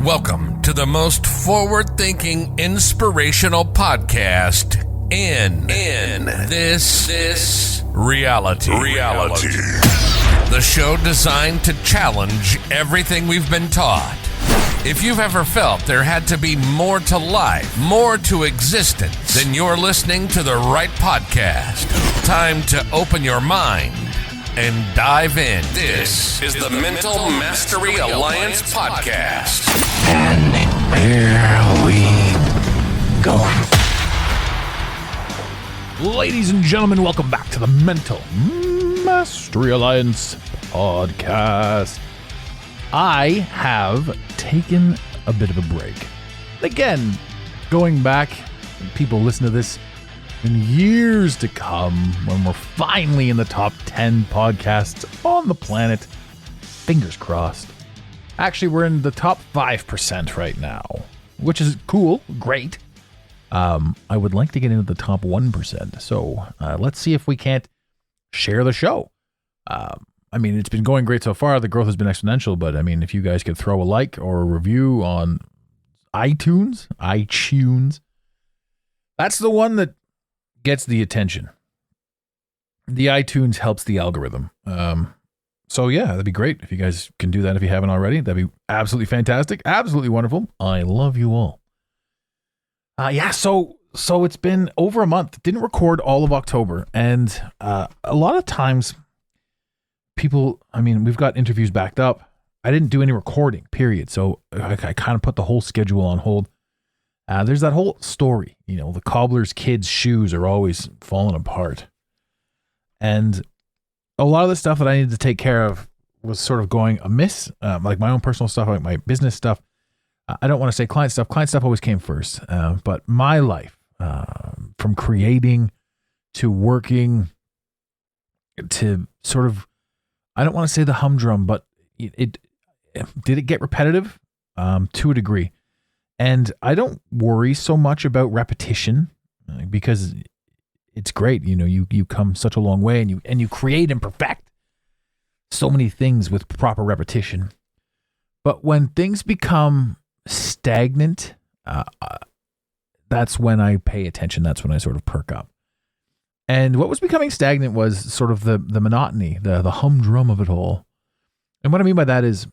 Welcome to the most forward-thinking, inspirational podcast in this reality. The show designed to challenge everything we've been taught. If you've ever felt there had to be more to life, more to existence, then you're listening to the right podcast. Time to open your mind and dive in. This is the Mental Mastery Alliance podcast. And here we go. Ladies and gentlemen, welcome back to the Mental Mastery Alliance podcast. I have taken a bit of a break. Again, going back, people listen to this in years to come when we're finally in the top 10 podcasts on the planet. Fingers crossed. Actually, we're in the top 5% right now, which is cool, great. I would like to get into the top 1%. So let's see if we can't share the show. I mean, it's been going great so far. The growth has been exponential, but I mean, if you guys could throw a like or a review on iTunes, that's the one that gets the attention. The iTunes helps the algorithm. So yeah, that'd be great if you guys can do that if you haven't already. That'd be absolutely fantastic, absolutely wonderful. I love you all. So it's been over a month. Didn't record all of October, and a lot of times people, I mean, we've got interviews backed up. I didn't do any recording, period. So I kind of put the whole schedule on hold. There's that whole story, the cobbler's kids' shoes are always falling apart. And a lot of the stuff that I needed to take care of was sort of going amiss, like my own personal stuff, like my business stuff. I don't want to say client stuff. Client stuff always came first. But my life, from creating to working to sort of, I don't want to say the humdrum, but it did it get repetitive to a degree. And I don't worry so much about repetition because it's great. You come such a long way and you create and perfect so many things with proper repetition. But when things become stagnant, that's when I pay attention. That's when I sort of perk up. And what was becoming stagnant was sort of the monotony, the humdrum of it all. And what I mean by that is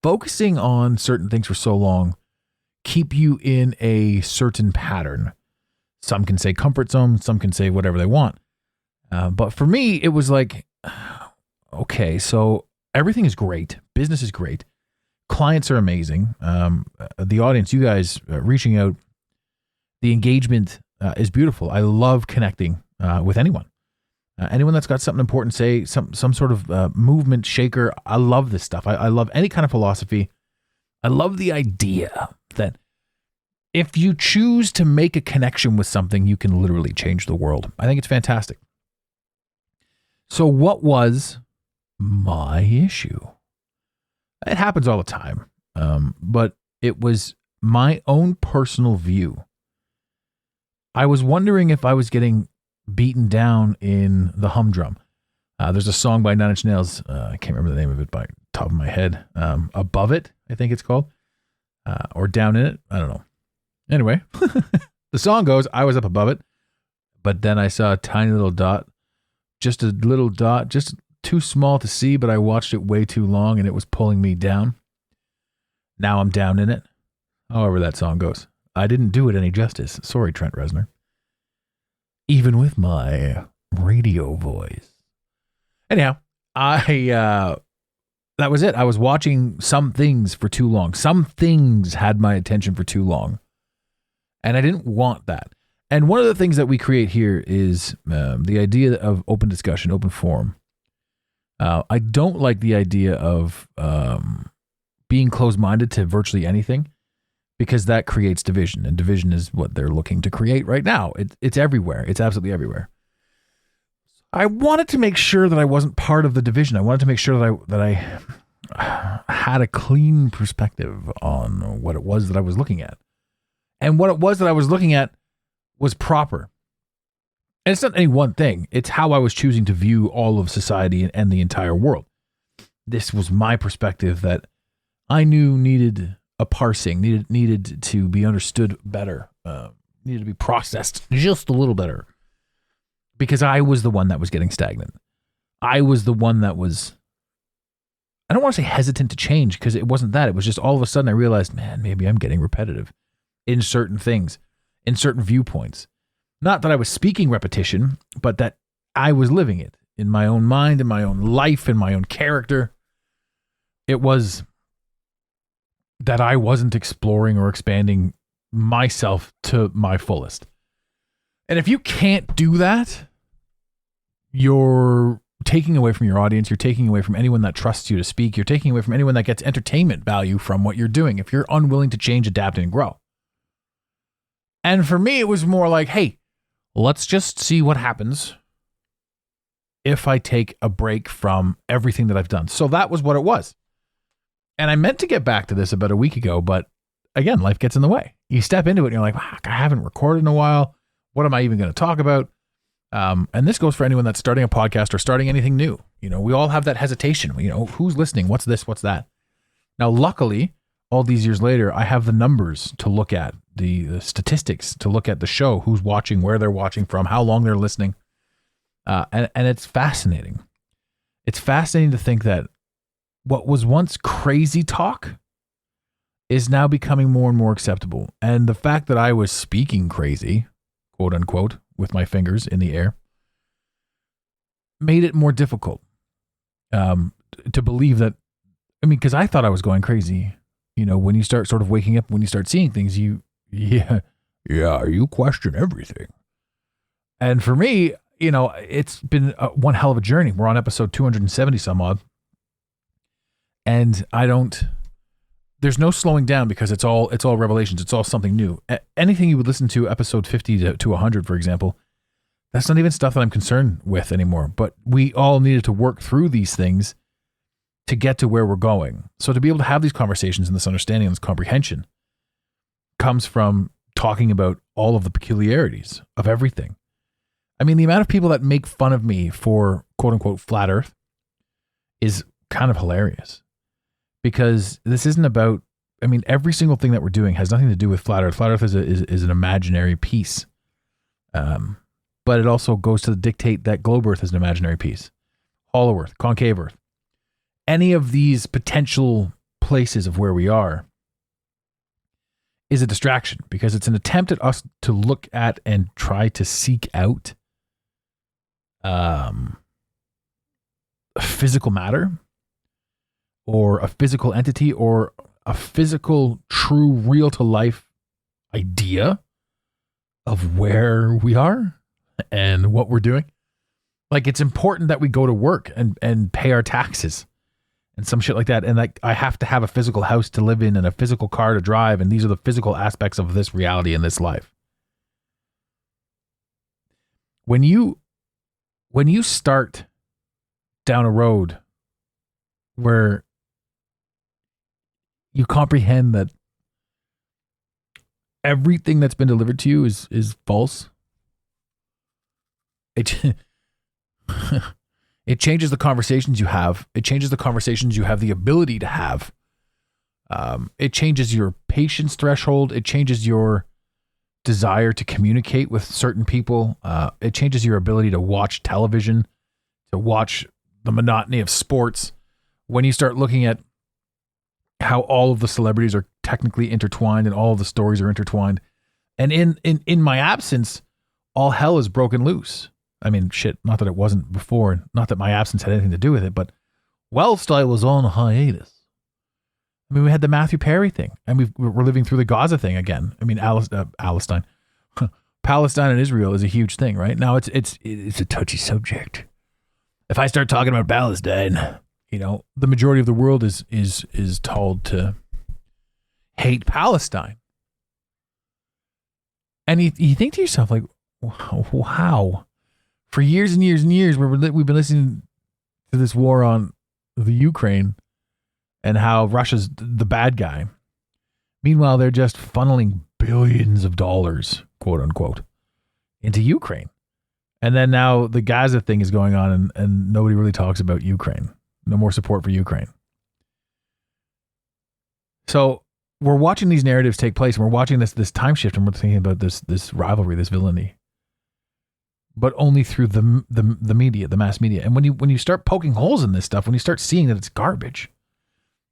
focusing on certain things for so long keep you in a certain pattern. Some can say comfort zone, some can say whatever they want. But for me, it was like, okay, so everything is great. Business is great. Clients are amazing. The audience, you guys reaching out, the engagement is beautiful. I love connecting with anyone. Anyone that's got something important to say, some sort of movement shaker. I love this stuff. I love any kind of philosophy. I love the idea that if you choose to make a connection with something, you can literally change the world. I think it's fantastic. So what was my issue? It happens all the time, but it was my own personal view. I was wondering if I was getting beaten down in the humdrum. There's a song by 9 Inch Nails. I can't remember the name of it by the top of my head. Above It, I think it's called. Or Down in It. I don't know. Anyway, the song goes, I was up above it, but then I saw a tiny little dot, just too small to see, but I watched it way too long and it was pulling me down. Now I'm down in it. However that song goes. I didn't do it any justice. Sorry, Trent Reznor. Even with my radio voice. Anyhow, that was it. I was watching some things for too long. Some things had my attention for too long. And I didn't want that. And one of the things that we create here is the idea of open discussion, open forum. I don't like the idea of being closed-minded to virtually anything because that creates division. And division is what they're looking to create right now. It's everywhere. It's absolutely everywhere. I wanted to make sure that I wasn't part of the division. I wanted to make sure that I had a clean perspective on what it was that I was looking at. And what it was that I was looking at was proper. And it's not any one thing. It's how I was choosing to view all of society and the entire world. This was my perspective that I knew needed a parsing, needed to be understood better, needed to be processed just a little better, because I was the one that was getting stagnant. I was the one that was, I don't want to say hesitant to change, because it wasn't that. It was just all of a sudden I realized, man, maybe I'm getting repetitive in certain things, in certain viewpoints. Not that I was speaking repetition, but that I was living it in my own mind, in my own life, in my own character. It was that I wasn't exploring or expanding myself to my fullest. And if you can't do that, you're taking away from your audience. You're taking away from anyone that trusts you to speak. You're taking away from anyone that gets entertainment value from what you're doing, if you're unwilling to change, adapt, and grow. And for me, it was more like, hey, let's just see what happens if I take a break from everything that I've done. So that was what it was. And I meant to get back to this about a week ago, but again, life gets in the way. You step into it and you're like, wow, I haven't recorded in a while. What am I even going to talk about? And this goes for anyone that's starting a podcast or starting anything new. You know, we all have that hesitation. You know, who's listening? What's this? What's that? Now, luckily, all these years later, I have the numbers to look at, the statistics to look at the show, who's watching, where they're watching from, how long they're listening. And it's fascinating. It's fascinating to think that what was once crazy talk is now becoming more and more acceptable. And the fact that I was speaking crazy, quote unquote, with my fingers in the air, made it more difficult to believe that. I mean, because I thought I was going crazy. You know, when you start sort of waking up, when you start seeing things, you question everything. And for me, you know, it's been one hell of a journey. We're on episode 270 some odd. And there's no slowing down, because it's all revelations. It's all something new. Anything you would listen to episode 50 to 100, for example, that's not even stuff that I'm concerned with anymore. But we all needed to work through these things to get to where we're going. So to be able to have these conversations and this understanding and this comprehension comes from talking about all of the peculiarities of everything. I mean, the amount of people that make fun of me for quote unquote flat earth is kind of hilarious, because this isn't about, I mean, every single thing that we're doing has nothing to do with flat earth. Flat earth is an imaginary piece. But it also goes to dictate that globe earth is an imaginary piece. Hollow earth, concave earth. Any of these potential places of where we are is a distraction, because it's an attempt at us to look at and try to seek out physical matter, or a physical entity, or a physical, true, real to life idea of where we are and what we're doing. Like, it's important that we go to work and pay our taxes and some shit like that. And like, I have to have a physical house to live in and a physical car to drive. And these are the physical aspects of this reality in this life. When you start down a road where you comprehend that everything that's been delivered to you is false, it changes the conversations you have. It changes the conversations you have the ability to have. It changes your patience threshold. It changes your desire to communicate with certain people. It changes your ability to watch television, to watch the monotony of sports. When you start looking at how all of the celebrities are technically intertwined and all of the stories are intertwined. And in my absence, all hell is broken loose. I mean, shit, not that it wasn't before, not that my absence had anything to do with it, but whilst I was on hiatus, I mean, we had the Matthew Perry thing, and we're living through the Gaza thing again. I mean, Palestine and Israel is a huge thing, right? Now it's a touchy subject. If I start talking about Palestine, you know, the majority of the world is told to hate Palestine. And you think to yourself, like, wow, for years and years and years, we've been listening to this war on the Ukraine and how Russia's the bad guy. Meanwhile, they're just funneling billions of dollars, quote unquote, into Ukraine. And then now the Gaza thing is going on, and nobody really talks about Ukraine. No more support for Ukraine. So we're watching these narratives take place, and we're watching this time shift, and we're thinking about this rivalry, this villainy, but only through the media, the mass media. And when you start poking holes in this stuff, when you start seeing that it's garbage,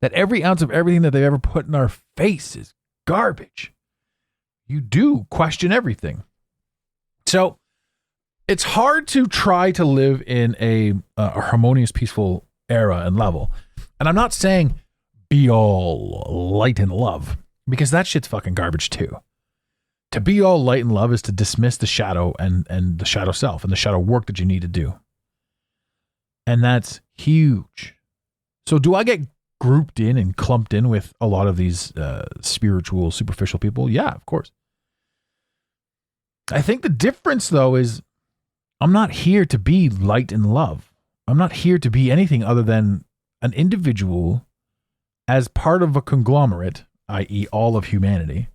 that every ounce of everything that they've ever put in our face is garbage, you do question everything. So it's hard to try to live in a harmonious, peaceful era and level. And I'm not saying be all light and love, because that shit's fucking garbage too. To be all light and love is to dismiss the shadow and the shadow self and the shadow work that you need to do. And that's huge. So do I get grouped in and clumped in with a lot of these spiritual, superficial people? Yeah, of course. I think the difference, though, is I'm not here to be light and love. I'm not here to be anything other than an individual as part of a conglomerate, i.e. all of humanity.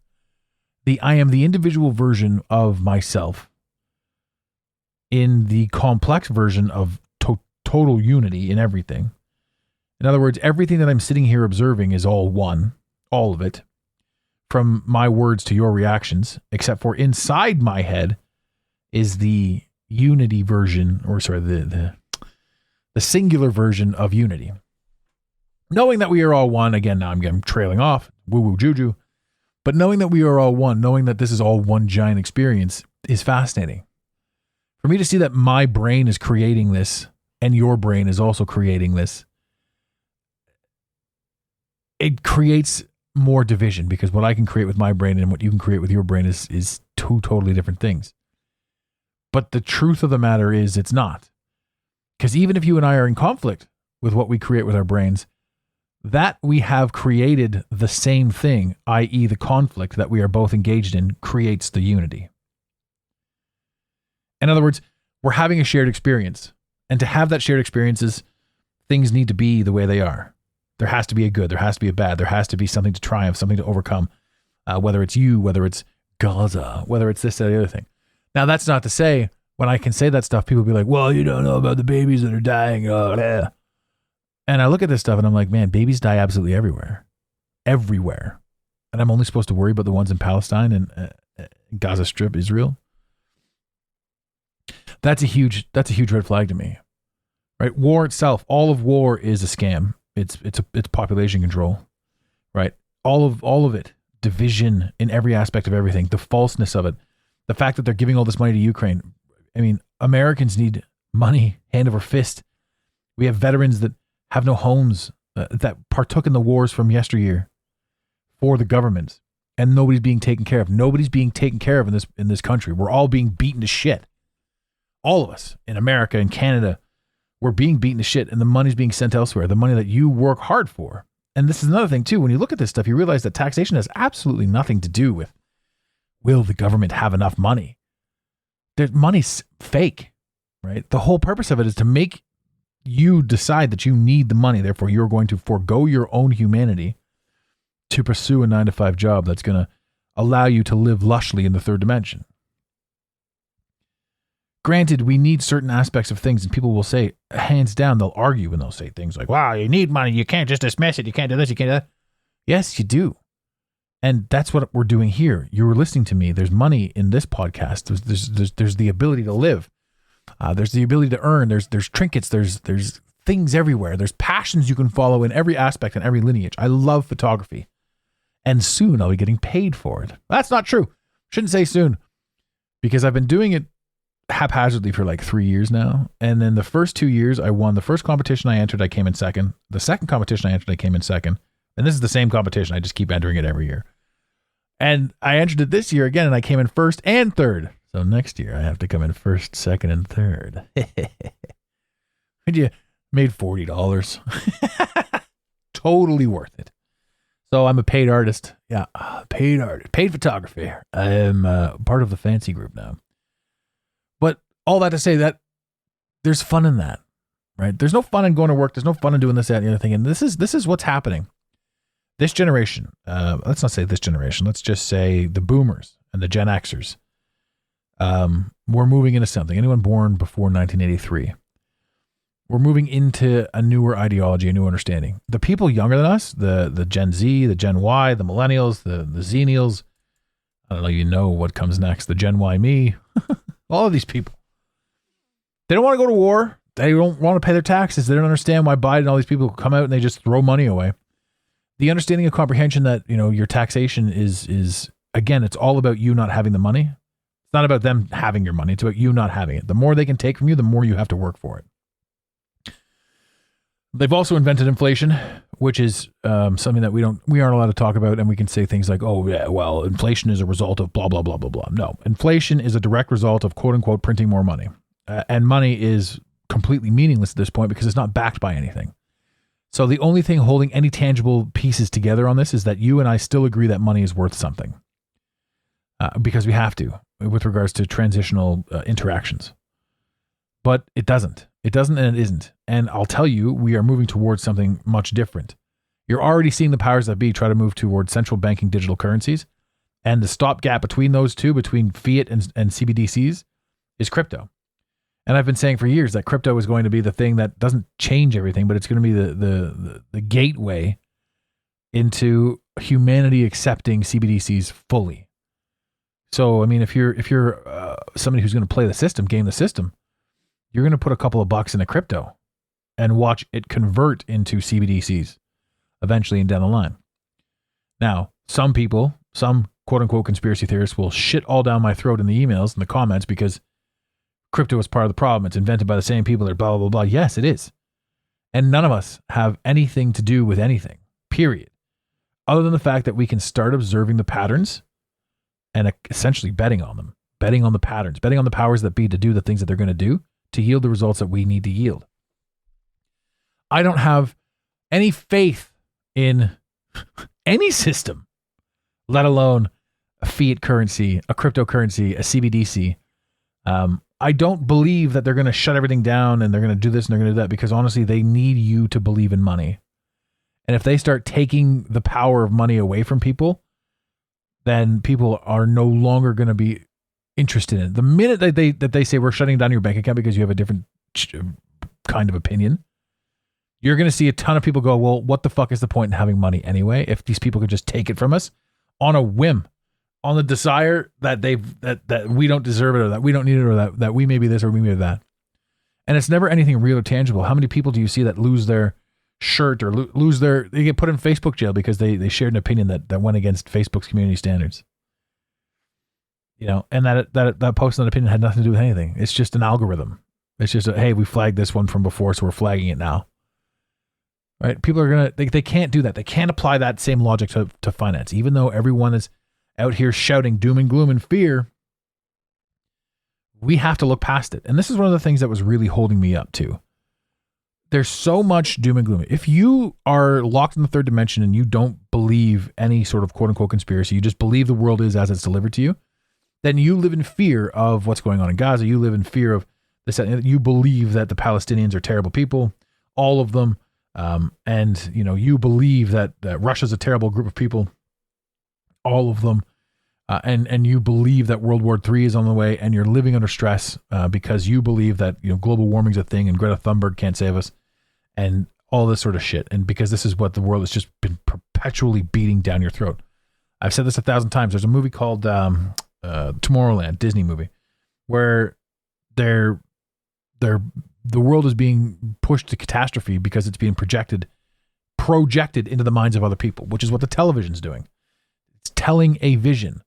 I am the individual version of myself in the complex version of total unity in everything. In other words, everything that I'm sitting here observing is all one, all of it, from my words to your reactions, except for inside my head is the unity version, or sorry, the singular version of unity. Knowing that we are all one, again, now I'm trailing off, woo-woo juju, but knowing that we are all one, knowing that this is all one giant experience is fascinating. For me to see that my brain is creating this and your brain is also creating this, it creates more division, because what I can create with my brain and what you can create with your brain is two totally different things. But the truth of the matter is it's not. Because even if you and I are in conflict with what we create with our brains, that we have created the same thing, i.e. the conflict that we are both engaged in creates the unity. In other words, we're having a shared experience. And to have that shared experience, things need to be the way they are. There has to be a good, there has to be a bad, there has to be something to triumph, something to overcome, whether it's you, whether it's Gaza, whether it's this or the other thing. Now, that's not to say, when I can say that stuff, people be like, well, you don't know about the babies that are dying. Yeah. And I look at this stuff and I'm like, man, babies die absolutely everywhere. Everywhere. And I'm only supposed to worry about the ones in Palestine and Gaza Strip, Israel. That's a huge red flag to me. Right? War itself, all of war is a scam. It's population control. Right? All of it. Division in every aspect of everything. The falseness of it. The fact that they're giving all this money to Ukraine. I mean, Americans need money hand over fist. We have veterans that have no homes, that partook in the wars from yesteryear for the government, and nobody's being taken care of. Nobody's being taken care of in this country. We're all being beaten to shit. All of us in America and Canada, we're being beaten to shit, and the money's being sent elsewhere. The money that you work hard for. And this is another thing too. When you look at this stuff, you realize that taxation has absolutely nothing to do with, will the government have enough money? Money's fake, right? The whole purpose of it is to make you decide that you need the money. Therefore, you're going to forego your own humanity to pursue a 9-to-5 job that's going to allow you to live lushly in the third dimension. Granted, we need certain aspects of things, and people will say, hands down, they'll argue and they'll say things like, wow, you need money. You can't just dismiss it. You can't do this. You can't do that. Yes, you do. And that's what we're doing here. You were listening to me. There's money in this podcast. There's the ability to live. There's the ability to earn. There's trinkets. There's things everywhere. There's passions you can follow in every aspect and every lineage. I love photography, and soon I'll be getting paid for it. That's not true. Shouldn't say soon, because I've been doing it haphazardly for like 3 years now. And then the first 2 years I won. The first competition I entered, I came in second. The second competition I entered, I came in second. And this is the same competition. I just keep entering it every year. And I entered it this year again, and I came in first and third. So next year I have to come in first, second, and third. You made $40. Totally worth it. So I'm a paid artist. Yeah, paid artist, paid photographer. I am part of the fancy group now. But all that to say that there's fun in that, right? There's no fun in going to work. There's no fun in doing this, that, and the other thing. And this is what's happening. This generation, let's not say this generation. Let's just say the boomers and the Gen Xers. We're moving into something. Anyone born before 1983, we're moving into a newer ideology, a new understanding. The people younger than us, the Gen Z, the Gen Y, the millennials, the Xenials, I don't know, you know what comes next, the Gen Y me, all of these people. They don't want to go to war. They don't want to pay their taxes. They don't understand why Biden and all these people come out and they just throw money away. The understanding of comprehension that, your taxation is again, it's all about you not having the money. It's not about them having your money. It's about you not having it. The more they can take from you, the more you have to work for it. They've also invented inflation, which is something that we aren't allowed to talk about, and we can say things like, "Oh, yeah, well, inflation is a result of blah blah blah blah blah." No, inflation is a direct result of quote unquote printing more money, and money is completely meaningless at this point because it's not backed by anything. So the only thing holding any tangible pieces together on this is that you and I still agree that money is worth something, because we have to with regards to transitional interactions. But it doesn't. It doesn't and it isn't. And I'll tell you, we are moving towards something much different. You're already seeing the powers that be try to move towards central banking digital currencies. And the stopgap between those two, between fiat and CBDCs, is crypto. And I've been saying for years that crypto is going to be the thing that doesn't change everything, but it's going to be the gateway into humanity accepting CBDCs fully. So, I mean, if you're somebody who's going to play the system, game the system, you're going to put a couple of bucks in a crypto and watch it convert into CBDCs eventually and down the line. Now, some people, some quote unquote conspiracy theorists will shit all down my throat in the emails and the comments because crypto is part of the problem. It's invented by the same people that are blah, blah, blah, blah. Yes, it is. And none of us have anything to do with anything, period. Other than the fact that we can start observing the patterns and essentially betting on them, betting on the patterns, betting on the powers that be to do the things that they're going to do to yield the results that we need to yield. I don't have any faith in any system, let alone a fiat currency, a cryptocurrency, a CBDC. I don't believe that they're going to shut everything down and they're going to do this and they're going to do that because honestly, they need you to believe in money. And if they start taking the power of money away from people, then people are no longer going to be interested in it. The minute that they say we're shutting down your bank account because you have a different kind of opinion, you're going to see a ton of people go, well, what the fuck is the point in having money anyway? If these people could just take it from us on a whim, on the desire that that we don't deserve it or that we don't need it or that we may be this or we may be that. And it's never anything real or tangible. How many people do you see that lose their shirt or they get put in Facebook jail because they shared an opinion that went against Facebook's community standards? And that post and that opinion had nothing to do with anything. It's just an algorithm. It's just hey, we flagged this one from before, so we're flagging it now. Right? People are they can't do that. They can't apply that same logic to finance, even though everyone is out here shouting doom and gloom and fear. We have to look past it, and this is one of the things that was really holding me up too. There's so much doom and gloom. If you are locked in the third dimension and you don't believe any sort of quote unquote conspiracy, you just believe the world is as it's delivered to you, then you live in fear of what's going on in Gaza. You live in fear of this. You believe that the Palestinians are terrible people, all of them. And you believe that Russia's a terrible group of people, all of them. And you believe that World War III is on the way, and you're living under stress because you believe that global warming's a thing and Greta Thunberg can't save us and all this sort of shit. And because this is what the world has just been perpetually beating down your throat. I've said this 1,000 times. There's a movie called Tomorrowland, Disney movie, where the world is being pushed to catastrophe because it's being projected into the minds of other people, which is what the television's doing. It's telling a vision.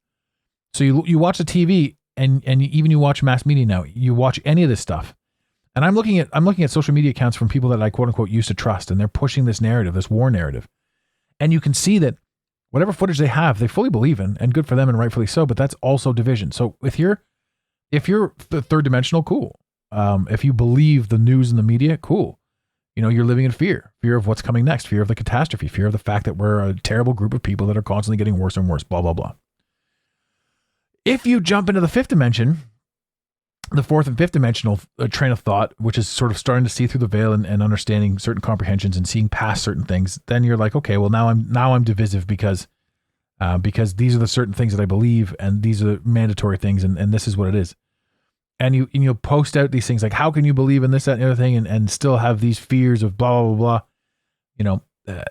So you watch the TV and even you watch mass media now, you watch any of this stuff. And I'm looking at social media accounts from people that I quote unquote used to trust, and they're pushing this narrative, this war narrative. And you can see that whatever footage they have, they fully believe in, and good for them and rightfully so, but that's also division. So if you're the third dimensional, cool. If you believe the news and the media, cool. You're living in fear of what's coming next, fear of the catastrophe, fear of the fact that we're a terrible group of people that are constantly getting worse and worse, blah, blah, blah. If you jump into the fifth dimension, the fourth and fifth dimensional train of thought, which is sort of starting to see through the veil and understanding certain comprehensions and seeing past certain things, then you're like, okay, well now I'm divisive because these are the certain things that I believe and these are mandatory things and this is what it is. and you'll post out these things like, how can you believe in this, that, and the other thing, and still have these fears of blah, blah, blah, blah.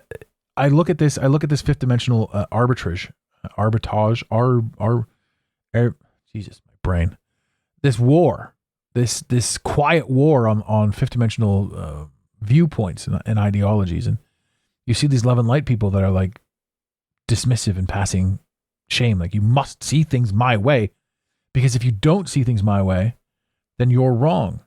I look at this fifth dimensional arbitrage, Jesus, my brain, this war, this quiet war on fifth dimensional viewpoints and ideologies. And you see these love and light people that are like dismissive and passing shame. Like, you must see things my way, because if you don't see things my way, then you're wrong.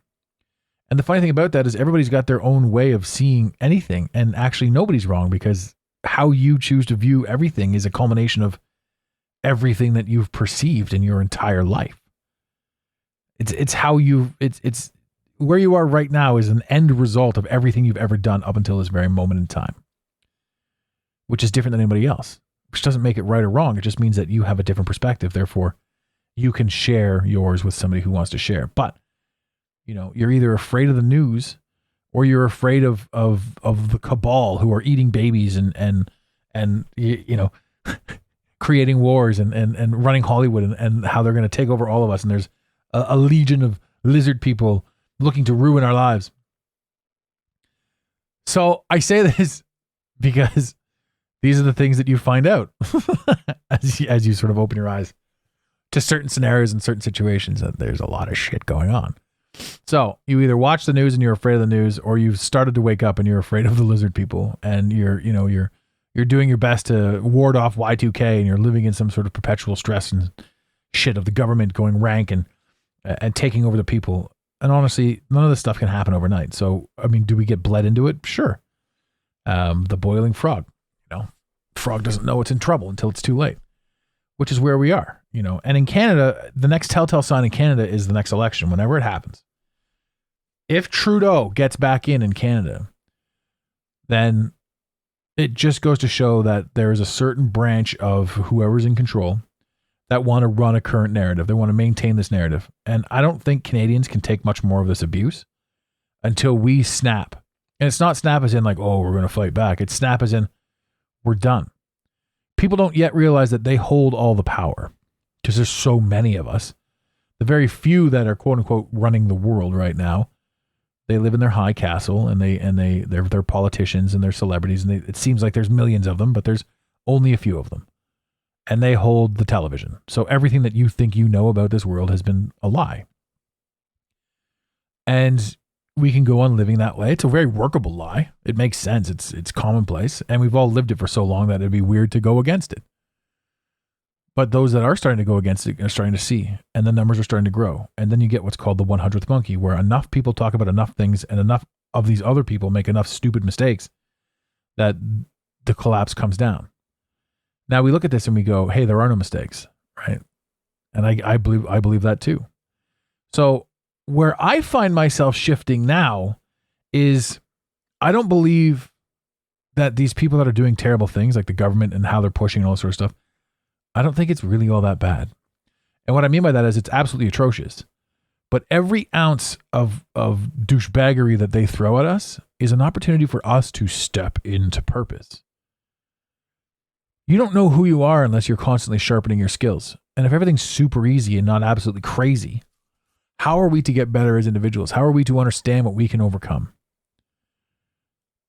And the funny thing about that is everybody's got their own way of seeing anything, and actually nobody's wrong, because how you choose to view everything is a culmination of everything that you've perceived in your entire life. It's where you are right now is an end result of everything you've ever done up until this very moment in time, which is different than anybody else, which doesn't make it right or wrong. It just means that you have a different perspective. Therefore, you can share yours with somebody who wants to share. But, you're either afraid of the news, or you're afraid of the cabal who are eating babies and creating wars and running Hollywood and how they're going to take over all of us. And there's a legion of lizard people looking to ruin our lives. So I say this because these are the things that you find out as you sort of open your eyes to certain scenarios and certain situations, that there's a lot of shit going on. So you either watch the news and you're afraid of the news, or you've started to wake up and you're afraid of the lizard people, and you're doing your best to ward off Y2K, and you're living in some sort of perpetual stress and shit of the government going rank and taking over the people. And honestly, none of this stuff can happen overnight. So, I mean, do we get bled into it? Sure. The boiling frog, frog doesn't know it's in trouble until it's too late, which is where we are, and in Canada, the next telltale sign in Canada is the next election, whenever it happens. If Trudeau gets back in Canada, then it just goes to show that there is a certain branch of whoever's in control that want to run a current narrative. They want to maintain this narrative. And I don't think Canadians can take much more of this abuse until we snap. And it's not snap as in like, oh, we're going to fight back. It's snap as in we're done. People don't yet realize that they hold all the power, because there's so many of us. The very few that are quote unquote running the world right now, they live in their high castle, and they're politicians and they're celebrities, and it seems like there's millions of them, but there's only a few of them, and they hold the television. So everything that you think you know about this world has been a lie, and we can go on living that way. It's a very workable lie. It makes sense. It's commonplace, and we've all lived it for so long that it'd be weird to go against it. But those that are starting to go against it are starting to see, and the numbers are starting to grow. And then you get what's called the 100th monkey, where enough people talk about enough things, and enough of these other people make enough stupid mistakes that the collapse comes down. Now we look at this and we go, hey, there are no mistakes, right? And I believe that too. So where I find myself shifting now is, I don't believe that these people that are doing terrible things, like the government and how they're pushing and all that sort of stuff, I don't think it's really all that bad. And what I mean by that is it's absolutely atrocious. But every ounce of douchebaggery that they throw at us is an opportunity for us to step into purpose. You don't know who you are unless you're constantly sharpening your skills. And if everything's super easy and not absolutely crazy, how are we to get better as individuals? How are we to understand what we can overcome?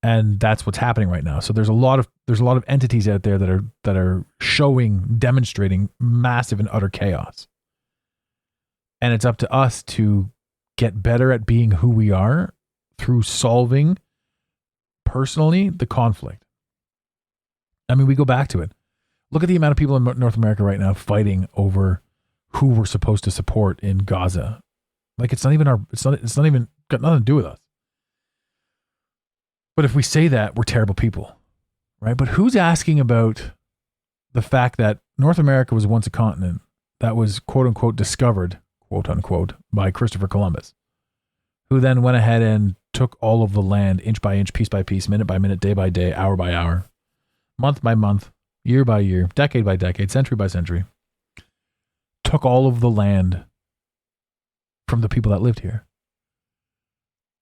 And that's what's happening right now. So there's a lot of entities out there that are demonstrating massive and utter chaos. And it's up to us to get better at being who we are through solving personally the conflict. I mean, we go back to it. Look at the amount of people in North America right now fighting over who we're supposed to support in Gaza. Like, it's not even got nothing to do with us. But if we say that, we're terrible people, right? But who's asking about the fact that North America was once a continent that was quote unquote discovered, quote unquote, by Christopher Columbus, who then went ahead and took all of the land inch by inch, piece by piece, minute by minute, day by day, hour by hour, month by month, year by year, decade by decade, century by century, took all of the land from the people that lived here.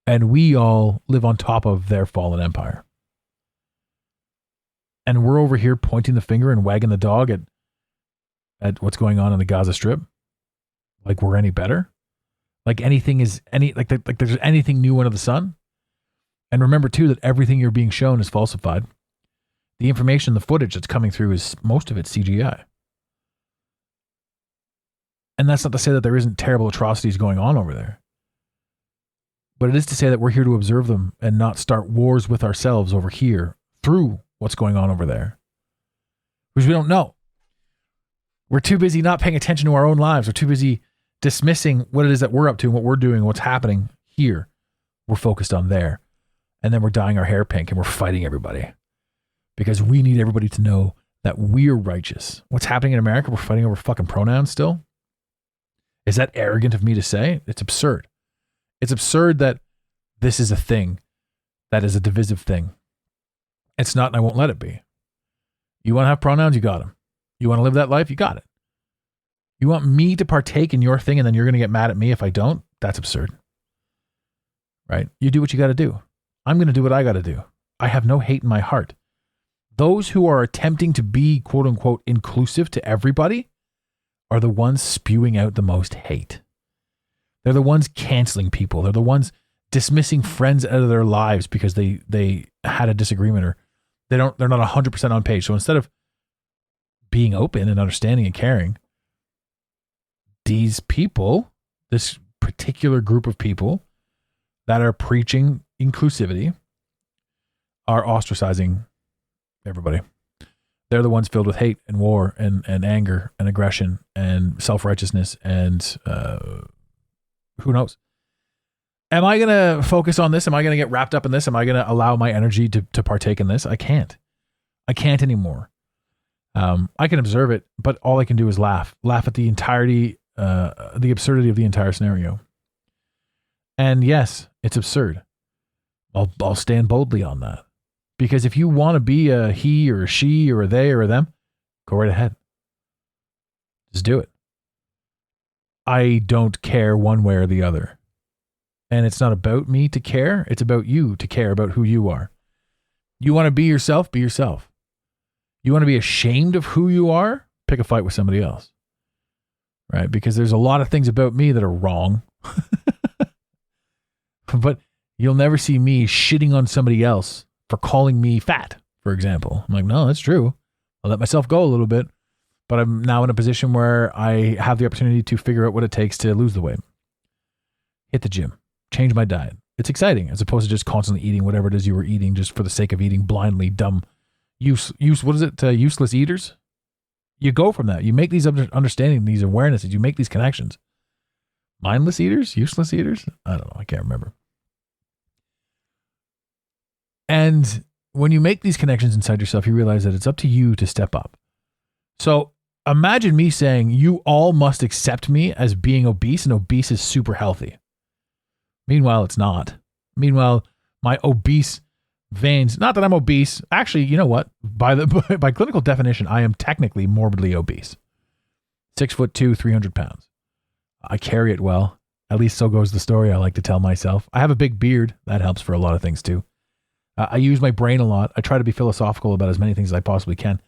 And we all live on top of their fallen empire. And we're over here pointing the finger and wagging the dog at what's going on in the Gaza Strip. Like we're any better. Like anything is like there's anything new under the sun. And remember too that everything you're being shown is falsified. The information, the footage that's coming through is most of it CGI. And that's not to say that there isn't terrible atrocities going on over there. But it is to say that we're here to observe them and not start wars with ourselves over here through what's going on over there. Because we don't know. We're too busy not paying attention to our own lives. We're too busy dismissing what it is that we're up to and what we're doing and what's happening here. We're focused on there. And then we're dyeing our hair pink and we're fighting everybody. Because we need everybody to know that we're righteous. What's happening in America? We're fighting over fucking pronouns still? Is that arrogant of me to say? It's absurd. It's absurd that this is a thing that is a divisive thing. It's not, and I won't let it be. You want to have pronouns? You got them. You want to live that life? You got it. You want me to partake in your thing and then you're going to get mad at me if I don't? That's absurd. Right? You do what you got to do. I'm going to do what I got to do. I have no hate in my heart. Those who are attempting to be quote unquote inclusive to everybody are the ones spewing out the most hate. They're the ones canceling people. They're the ones dismissing friends out of their lives because they had a disagreement or they're not 100% on page. So instead of being open and understanding and caring, these people, this particular group of people that are preaching inclusivity are ostracizing everybody. They're the ones filled with hate and war and anger and aggression and self-righteousness and who knows? Am I going to focus on this? Am I going to get wrapped up in this? Am I going to allow my energy to partake in this? I can't. I can't anymore. I can observe it, but all I can do is laugh at the entirety, the absurdity of the entire scenario. And yes, it's absurd. I'll stand boldly on that. Because if you want to be a he or a she or a they or a them, go right ahead. Just do it. I don't care one way or the other. And it's not about me to care. It's about you to care about who you are. You want to be yourself? Be yourself. You want to be ashamed of who you are? Pick a fight with somebody else. Right? Because there's a lot of things about me that are wrong. But you'll never see me shitting on somebody else for calling me fat, for example. I'm like, no, that's true. I'll let myself go a little bit, but I'm now in a position where I have the opportunity to figure out what it takes to lose the weight. Hit the gym, change my diet. It's exciting as opposed to just constantly eating whatever it is you were eating just for the sake of eating blindly, dumb, what is it? Useless eaters. You go from that. You make these understanding, these awarenesses, you make these connections. Mindless eaters, useless eaters. I don't know. I can't remember. And when you make these connections inside yourself, you realize that it's up to you to step up. So imagine me saying, you all must accept me as being obese, and obese is super healthy. Meanwhile, it's not. Meanwhile, my obese veins, not that I'm obese. Actually, you know what? By clinical definition, I am technically morbidly obese. 6'2", 300 pounds. I carry it well. At least so goes the story I like to tell myself. I have a big beard. That helps for a lot of things too. I use my brain a lot. I try to be philosophical about as many things as I possibly can.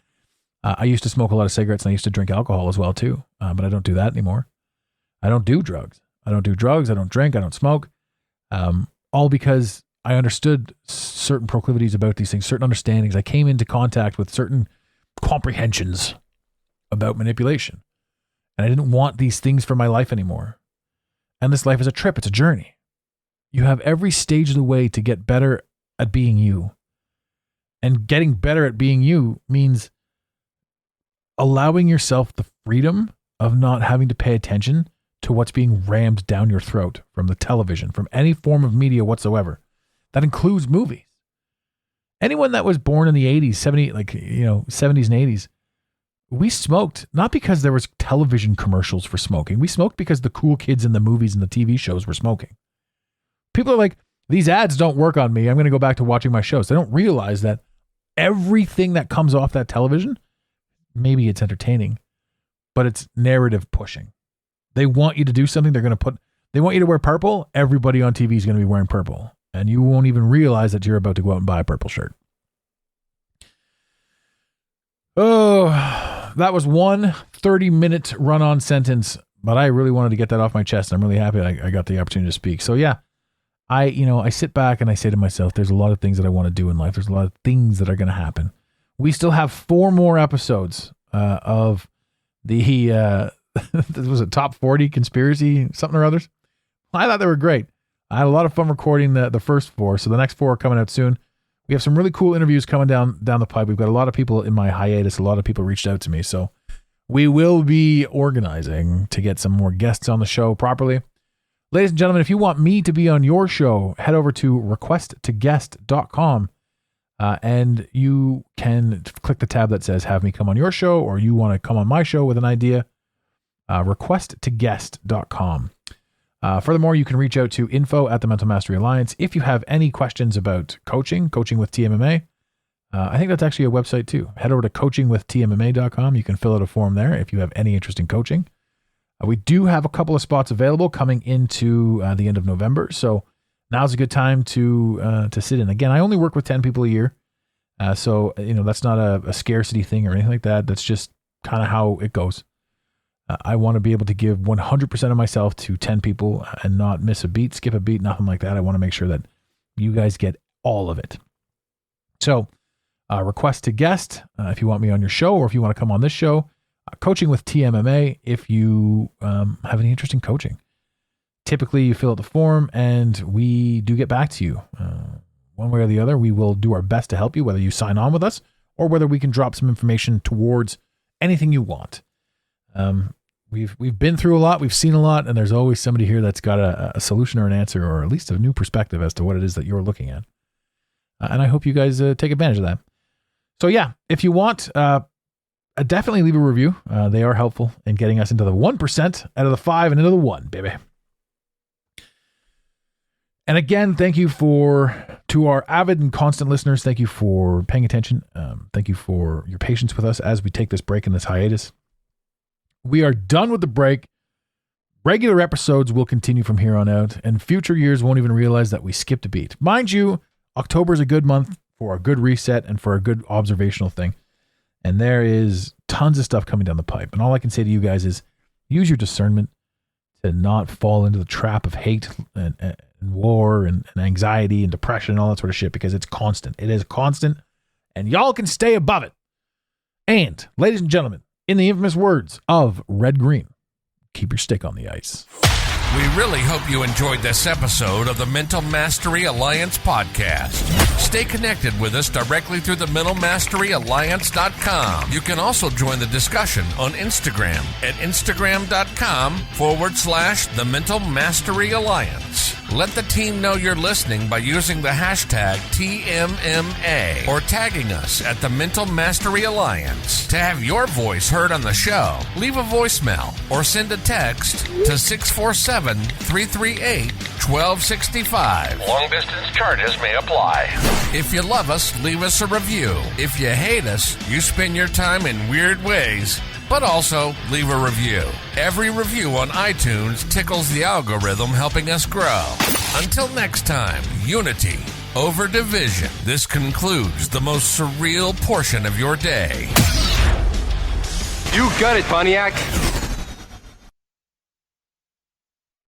I used to smoke a lot of cigarettes and I used to drink alcohol as well too. But I don't do that anymore. I don't do drugs. I don't drink. I don't smoke. All because I understood certain proclivities about these things, certain understandings. I came into contact with certain comprehensions about manipulation. And I didn't want these things for my life anymore. And this life is a trip. It's a journey. You have every stage of the way to get better at being you. And getting better at being you means allowing yourself the freedom of not having to pay attention to what's being rammed down your throat from the television, from any form of media whatsoever. That includes movies. Anyone that was born in the 80s, 70s and 80s, we smoked not because there was television commercials for smoking. We smoked because the cool kids in the movies and the TV shows were smoking. People are like, these ads don't work on me. I'm going to go back to watching my shows. They don't realize that everything that comes off that television, maybe it's entertaining, but it's narrative pushing. They want you to do something. They want you to wear purple. Everybody on TV is going to be wearing purple. And you won't even realize that you're about to go out and buy a purple shirt. Oh, that was one 30-minute run-on sentence but I really wanted to get that off my chest. I'm really happy I got the opportunity to speak. So yeah, I sit back and I say to myself, there's a lot of things that I want to do in life. There's a lot of things that are going to happen. We still have 4 more episodes of the this was a top 40 conspiracy something or others. I thought they were great. I had a lot of fun recording the first 4, so the next 4 are coming out soon. We have some really cool interviews coming down the pipe. We've got a lot of people in my hiatus. A lot of people reached out to me, so we will be organizing to get some more guests on the show properly. Ladies and gentlemen, if you want me to be on your show, head over to requestttoguest.com and you can click the tab that says have me come on your show, or you want to come on my show with an idea. Requestttoguest.com. Furthermore, you can reach out to info@the Mental Mastery Alliance if you have any questions about coaching with TMMA. I think that's actually a website too. Head over to coachingwithtmma.com. You can fill out a form there if you have any interest in coaching. We do have a couple of spots available coming into the end of November, so now's a good time to sit in. Again, I only work with 10 people a year, so that's not a scarcity thing or anything like that. That's just kind of how it goes. I want to be able to give 100% of myself to 10 people and not miss a beat, skip a beat, nothing like that. I want to make sure that you guys get all of it. So request to guest if you want me on your show, or if you want to come on this show. Coaching with TMMA if you have any interest in coaching. Typically, you fill out the form and we do get back to you. One way or the other, we will do our best to help you, whether you sign on with us or whether we can drop some information towards anything you want. We've been through a lot, we've seen a lot, and there's always somebody here that's got a solution or an answer, or at least a new perspective as to what it is that you're looking at. And I hope you guys take advantage of that. So yeah, if you want, definitely leave a review. They are helpful in getting us into the 1% out of the 5 and into the 1, baby. And again, thank you to our avid and constant listeners. Thank you for paying attention. Thank you for your patience with us as we take this break in this hiatus. We are done with the break. Regular episodes will continue from here on out, and future years won't even realize that we skipped a beat. Mind you, October is a good month for a good reset and for a good observational thing. And there is tons of stuff coming down the pipe. And all I can say to you guys is use your discernment to not fall into the trap of hate and war and anxiety and depression and all that sort of shit, because it's constant. It is constant, and y'all can stay above it. And, ladies and gentlemen, in the infamous words of Red Green, keep your stick on the ice. We really hope you enjoyed this episode of the Mental Mastery Alliance podcast. Stay connected with us directly through the mentalmasteryalliance.com. You can also join the discussion on Instagram at instagram.com/the Mental Mastery Alliance. Let the team know you're listening by using the hashtag TMMA or tagging us at the Mental Mastery Alliance. To have your voice heard on the show, leave a voicemail or send a text to 647-338-1265. Long-distance charges may apply. If you love us, leave us a review. If you hate us, you spend your time in weird ways, but also leave a review. Every review on iTunes tickles the algorithm, helping us grow. Until next time, unity over division. This concludes the most surreal portion of your day. You got it, Pontiac.